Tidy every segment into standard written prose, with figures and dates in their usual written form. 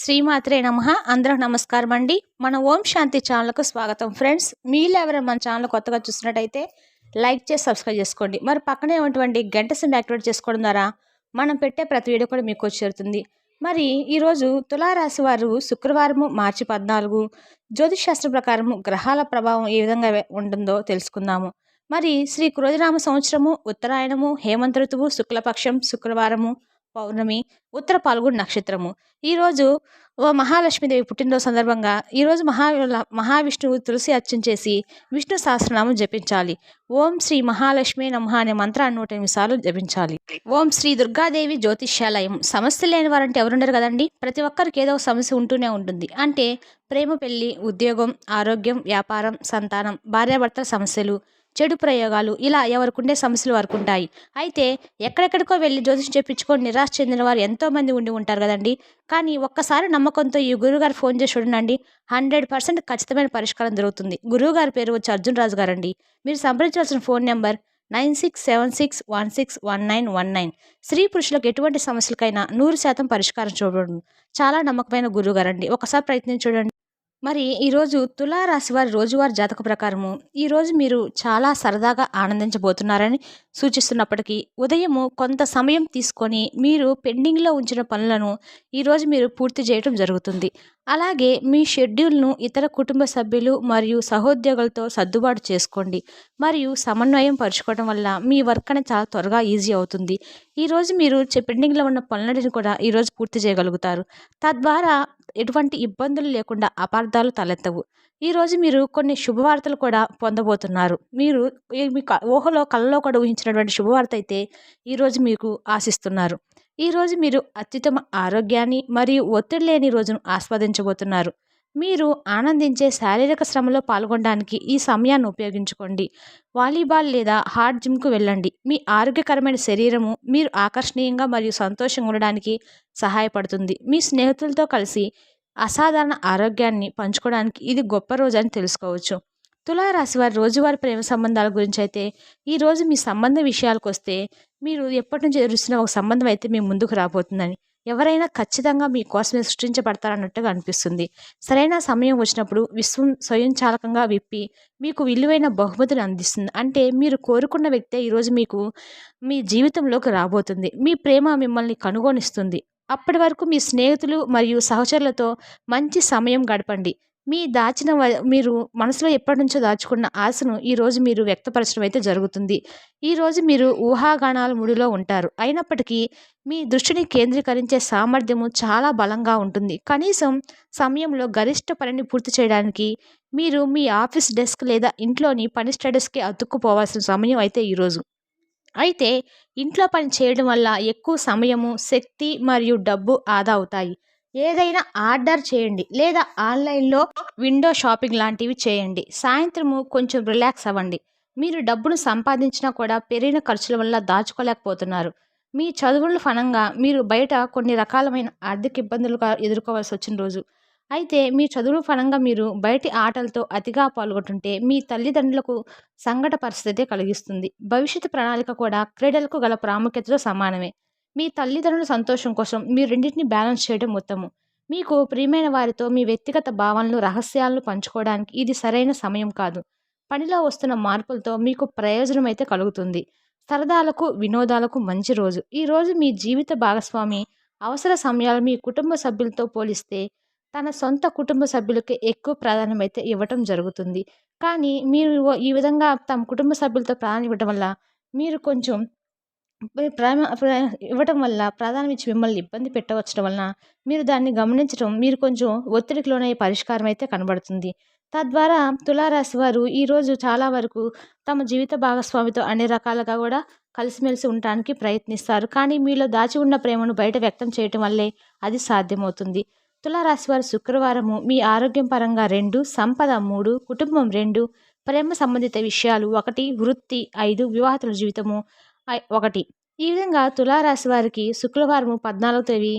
శ్రీమాత్రే నమః. అందరికి నమస్కారం అండి. మన ఓం శాంతి ఛానల్కు స్వాగతం ఫ్రెండ్స్. మీరు ఎవరైనా మన ఛానల్ కొత్తగా చూస్తున్నట్టయితే లైక్ చేసి సబ్స్క్రైబ్ చేసుకోండి. మరి పక్కనే ఉన్నటువంటి గంట సింబల్ యాక్టివేట్ చేసుకోవడం ద్వారా మనం పెట్టే ప్రతి వీడియో కూడా మీకు చేరుతుంది. మరి ఈరోజు తులారాశి వారు శుక్రవారము మార్చి 14 జ్యోతిష్ శాస్త్రం ప్రకారము గ్రహాల ప్రభావం ఏ విధంగా ఉంటుందో తెలుసుకుందాము. మరి శ్రీ క్రోధినామ సంవత్సరము ఉత్తరాయణము హేమంత ఋతువు శుక్లపక్షం శుక్రవారము పౌర్ణమి ఉత్తర పాల్గొన నక్షత్రము. ఈరోజు మహాలక్ష్మీదేవి పుట్టినరోజు సందర్భంగా ఈరోజు మహావిష్ణువు తులసి అర్చన చేసి విష్ణు సహస్రనామం జపించాలి. ఓం శ్రీ మహాలక్ష్మి నమః అనే మంత్రాన్ని 108 సార్లు జపించాలి. ఓం శ్రీ దుర్గాదేవి జ్యోతిష్యాలయం. సమస్య లేని వారంటే ఎవరుండరు కదండి. ప్రతి ఒక్కరికి ఏదో సమస్య ఉంటూనే ఉంటుంది. అంటే ప్రేమ, పెళ్లి, ఉద్యోగం, ఆరోగ్యం, వ్యాపారం, సంతానం, భార్యాభర్తల సమస్యలు, చెడు ప్రయోగాలు, ఇలా ఎవరికి ఉండే సమస్యలు వారికి ఉంటాయి. అయితే ఎక్కడెక్కడికో వెళ్ళి జ్యోతిషం చెప్పించుకొని నిరాశ చెందిన వారు ఎంతోమంది ఉండి ఉంటారు కదండి. కానీ ఒక్కసారి నమ్మకంతో ఈ గురువుగారు ఫోన్ చేసి చూడండి, 100% ఖచ్చితమైన పరిష్కారం దొరుకుతుంది. గురువుగారి పేరు వచ్చి అర్జున్ రాజు గారండి. మీరు సంప్రదించవలసిన ఫోన్ నెంబర్ 9676161919. స్త్రీ పురుషులకు ఎటువంటి సమస్యలకైనా 100% పరిష్కారం చూడండి. చాలా నమ్మకమైన గురువుగారండి. ఒకసారి ప్రయత్నం చూడండి. మరి ఈరోజు తులారాశి వారి రోజువారి జాతక ప్రకారము ఈరోజు మీరు చాలా సరదాగా ఆనందించబోతున్నారని సూచిస్తున్నప్పటికీ ఉదయము కొంత సమయం తీసుకొని మీరు పెండింగ్లో ఉంచిన పనులను ఈరోజు మీరు పూర్తి చేయడం జరుగుతుంది. అలాగే మీ షెడ్యూల్ను ఇతర కుటుంబ సభ్యులు మరియు సహోద్యోగులతో సర్దుబాటు చేసుకోండి. మరియు సమన్వయం పరుచుకోవడం వల్ల మీ వర్క్ అనేది చాలా త్వరగా ఈజీ అవుతుంది. ఈరోజు మీరు పెండింగ్లో ఉన్న పనులన్నిటిని కూడా ఈరోజు పూర్తి చేయగలుగుతారు. తద్వారా ఎటువంటి ఇబ్బందులు లేకుండా అపార్థాలు తలెత్తవు. ఈరోజు మీరు కొన్ని శుభవార్తలు కూడా పొందబోతున్నారు. మీరు మీ ఊహలో కలలో కూడా ఊహించినటువంటి శుభవార్త అయితే ఈరోజు మీకు ఆశిస్తున్నారు. ఈరోజు మీరు అత్యుత్తమ ఆరోగ్యాన్ని మరియు ఒత్తిడి లేని రోజును ఆస్వాదించబోతున్నారు. మీరు ఆనందించే శారీరక శ్రమలో పాల్గొనడానికి ఈ సమయాన్ని ఉపయోగించుకోండి. వాలీబాల్ లేదా హార్డ్ జిమ్కు వెళ్ళండి. మీ ఆరోగ్యకరమైన శరీరము మీరు ఆకర్షణీయంగా మరియు సంతోషంగా ఉండడానికి సహాయపడుతుంది. మీ స్నేహితులతో కలిసి అసాధారణ ఆరోగ్యాన్ని పంచుకోవడానికి ఇది గొప్ప రోజు అని తెలుసుకోవచ్చు. తులారాశి వారి రోజువారి ప్రేమ సంబంధాల గురించి అయితే ఈరోజు మీ సంబంధ విషయాలకు వస్తే మీరు ఎప్పటి నుంచి ఎదురుస్తున్న ఒక సంబంధం అయితే మీ ముందుకు రాబోతుందని, ఎవరైనా ఖచ్చితంగా మీకోసమే సృష్టించబడతారన్నట్టుగా అనిపిస్తుంది. సరైన సమయం వచ్చినప్పుడు విశ్వం స్వయంచాలకంగా విప్పి మీకు విలువైన బహుమతిని అందిస్తుంది. అంటే మీరు కోరుకున్న వ్యక్తే ఈరోజు మీకు మీ జీవితంలోకి రాబోతుంది. మీ ప్రేమ మిమ్మల్ని కనుగొనిస్తుంది. అప్పటి వరకు మీ స్నేహితులు మరియు సహచరులతో మంచి సమయం గడపండి. మీరు మనసులో ఎప్పటి నుంచో దాచుకున్న ఆశను ఈరోజు మీరు వ్యక్తపరచడం అయితే జరుగుతుంది. ఈరోజు మీరు ఊహాగానాల ముడిలో ఉంటారు. అయినప్పటికీ మీ దృష్టిని కేంద్రీకరించే సామర్థ్యము చాలా బలంగా ఉంటుంది. కనీసం సమయంలో గరిష్ట పనిని పూర్తి చేయడానికి మీరు మీ ఆఫీస్ డెస్క్ లేదా ఇంట్లోని పని స్టేటస్కి అతుక్కుపోవాల్సిన సమయం అయితే ఈరోజు. అయితే ఇంట్లో పని చేయడం వల్ల ఎక్కువ సమయము, శక్తి మరియు డబ్బు ఆదా అవుతాయి. ఏదైనా ఆర్డర్ చేయండి లేదా ఆన్లైన్లో విండో షాపింగ్ లాంటివి చేయండి. సాయంత్రము కొంచెం రిలాక్స్ అవ్వండి. మీరు డబ్బును సంపాదించినా కూడా పెరిగిన ఖర్చుల వల్ల దాచుకోలేకపోతున్నారు. మీ చదువుల ఫలంగా మీరు బయట కొన్ని రకాలమైన ఆర్థిక ఇబ్బందులుగా ఎదుర్కోవాల్సి వచ్చిన రోజు. అయితే మీ చదువుల ఫలంగా మీరు బయటి ఆటలతో అతిగా పాల్గొంటుంటే మీ తల్లిదండ్రులకు సంకట పరిస్థితి కలిగిస్తుంది. భవిష్యత్తు ప్రణాళిక కూడా క్రీడలకు గల ప్రాముఖ్యతతో సమానమే. మీ తల్లిదండ్రుల సంతోషం కోసం మీరు రెండింటిని బ్యాలెన్స్ చేయడం ఉత్తమం. మీకు ప్రియమైన వారితో మీ వ్యక్తిగత భావనలు, రహస్యాలను పంచుకోవడానికి ఇది సరైన సమయం కాదు. పనిలో వస్తున్న మార్పులతో మీకు ప్రయోజనం అయితే కలుగుతుంది. సరదాలకు, వినోదాలకు మంచి రోజు. ఈరోజు మీ జీవిత భాగస్వామి అవసర సమయాలు మీ కుటుంబ సభ్యులతో పోలిస్తే తన సొంత కుటుంబ సభ్యులకి ఎక్కువ ప్రాధాన్యం అయితే ఇవ్వటం జరుగుతుంది. కానీ మీరు ఈ విధంగా తమ కుటుంబ సభ్యులతో ప్రాధాన్యం ఇవ్వటం వల్ల మీరు కొంచెం ఇవ్వటం వల్ల ప్రాధాన్యం ఇచ్చి మిమ్మల్ని ఇబ్బంది పెట్టవచ్చడం వలన మీరు దాన్ని గమనించడం మీరు కొంచెం ఒత్తిడికి లోనయ్యే పరిష్కారం అయితే కనబడుతుంది. తద్వారా తులారాశి వారు ఈరోజు చాలా వరకు తమ జీవిత భాగస్వామితో అన్ని రకాలుగా కూడా కలిసిమెలిసి ఉండటానికి ప్రయత్నిస్తారు. కానీ మీలో దాచి ఉన్న ప్రేమను బయట వ్యక్తం చేయటం వల్లే అది సాధ్యమవుతుంది. తులారాశి వారు శుక్రవారము మీ ఆరోగ్యం పరంగా 2, సంపద 3, కుటుంబం 2, ప్రేమ సంబంధిత విషయాలు 1, వృత్తి 5, వివాహితుల జీవితము 1. ఈ విధంగా తులారాశి వారికి శుక్రవారము 14వ తేదీ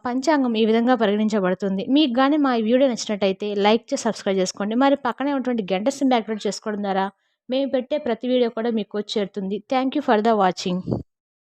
పంచాంగం ఈ విధంగా పరిగణించబడుతుంది. మీకు కానీ మా వీడియో నచ్చినట్టయితే లైక్ చేసి సబ్స్క్రైబ్ చేసుకోండి. మరి పక్కనే ఉన్నటువంటి గంట సింబల్ యాక్టివేట్ చేసుకోవడం ద్వారా మేము పెట్టే ప్రతి వీడియో కూడా మీకు చేరుతుంది. Thank you for the watching.